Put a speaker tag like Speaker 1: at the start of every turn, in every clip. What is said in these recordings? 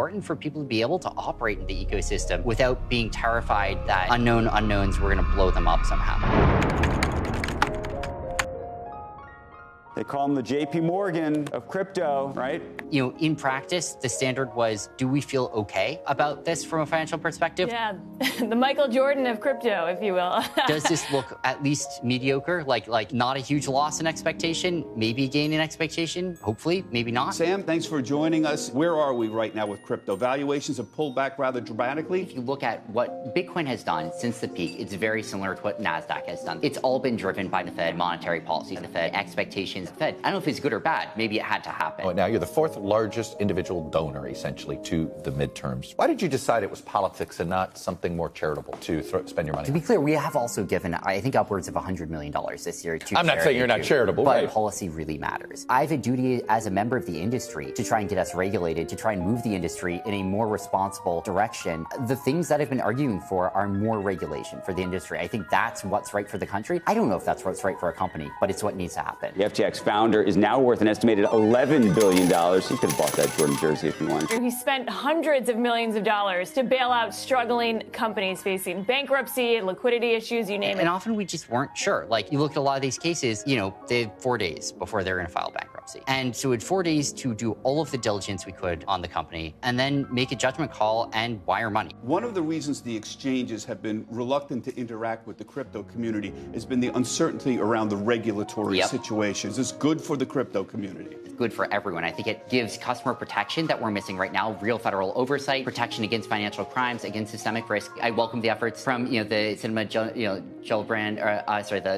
Speaker 1: important for people to be able to operate in the ecosystem without being terrified that unknown unknowns were going to blow them up somehow.
Speaker 2: They call him the JP Morgan of crypto, right?
Speaker 1: You know, in practice, the standard was, do we feel okay about this from a financial perspective?
Speaker 3: Yeah, the Michael Jordan of crypto, if you will.
Speaker 1: Does this look at least mediocre? Like not a huge loss in expectation, maybe a gain in expectation, hopefully, maybe not.
Speaker 4: Sam, thanks for joining us. Where are we right now with crypto? Valuations have pulled back rather dramatically.
Speaker 1: If you look at what Bitcoin has done since the peak, it's very similar to what NASDAQ has done. It's all been driven by the Fed, monetary policy, the Fed, expectations of the Fed. I don't know if it's good or bad. Maybe it had to happen.
Speaker 5: Oh, now you're the fourth largest individual donor, essentially, to the midterms. Why did you decide it was politics and not something more charitable to spend your money
Speaker 1: To be clear, we have also given, I think, upwards of $100 million this year to
Speaker 5: I'm not saying you're not charitable,
Speaker 1: but
Speaker 5: right?
Speaker 1: Policy really matters. I have a duty as a member of the industry to try and get us regulated, to try and move the industry in a more responsible direction. The things that I've been arguing for are more regulation for the industry. I think that's what's right for the country. I don't know if that's what's right for a company, but it's what needs to happen.
Speaker 2: The FTX founder is now worth an estimated $11 billion. He could have bought that Jordan jersey if he wanted.
Speaker 3: He spent hundreds of millions of dollars to bail out struggling companies facing bankruptcy, liquidity issues, you name it.
Speaker 1: And often we just weren't sure. Like, you look at a lot of these cases, you know, they had 4 days before they were going to file bankruptcy. And so we had 4 days to do all of the diligence we could on the company and then make a judgment call and wire money.
Speaker 4: One of the reasons the exchanges have been reluctant to interact with the crypto community has been the uncertainty around the regulatory situation. Is this good for the crypto community?
Speaker 1: Good for everyone. I think it gives customer protection that we're missing right now, real federal oversight, protection against financial crimes, against systemic risk. I welcome the efforts from, you know, the Cinema Gillibrand,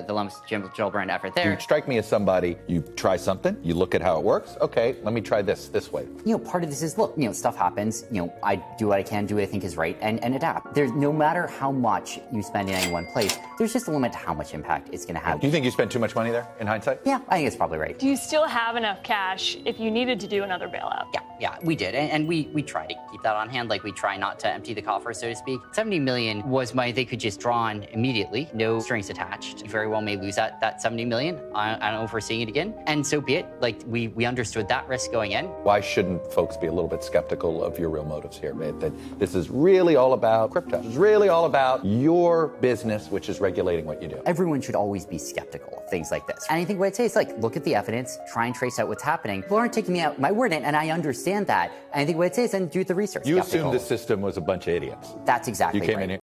Speaker 1: the Lumps Gillibrand effort there.
Speaker 5: You strike me as somebody, you try something, you look at how it works, okay, let me try this way.
Speaker 1: You know, part of this is, look, you know, stuff happens, you know, I do what I can, do what I think is right, and adapt. There's no matter how much you spend in any one place, there's just a limit to how much impact it's going to have.
Speaker 5: Do you think you spent too much money there, in hindsight?
Speaker 1: Yeah, I think it's probably right.
Speaker 3: Do you still have enough cash if you needed to do another bailout?
Speaker 1: Yeah, we did, and we try to keep that on hand. Like, we try not to empty the coffer, so to speak. 70 million was money they could just draw on immediately, no strings attached. You very well may lose that 70 million. I don't know if we're seeing it again, and so be it. Like, we understood that risk going in.
Speaker 5: Why shouldn't folks be a little bit skeptical of your real motives here, man? That this is really all about crypto. This is really all about your business, which is regulating what you do.
Speaker 1: Everyone should always be skeptical of things like this. And I think what I'd say is, like, look at the evidence, try and trace out what's happening. People aren't taking me out my word in, and I understand that. And I think what I'd say is then do the research.
Speaker 5: You assumed the system was a bunch of idiots.
Speaker 1: That's exactly
Speaker 5: right. You came
Speaker 1: right.
Speaker 5: in here.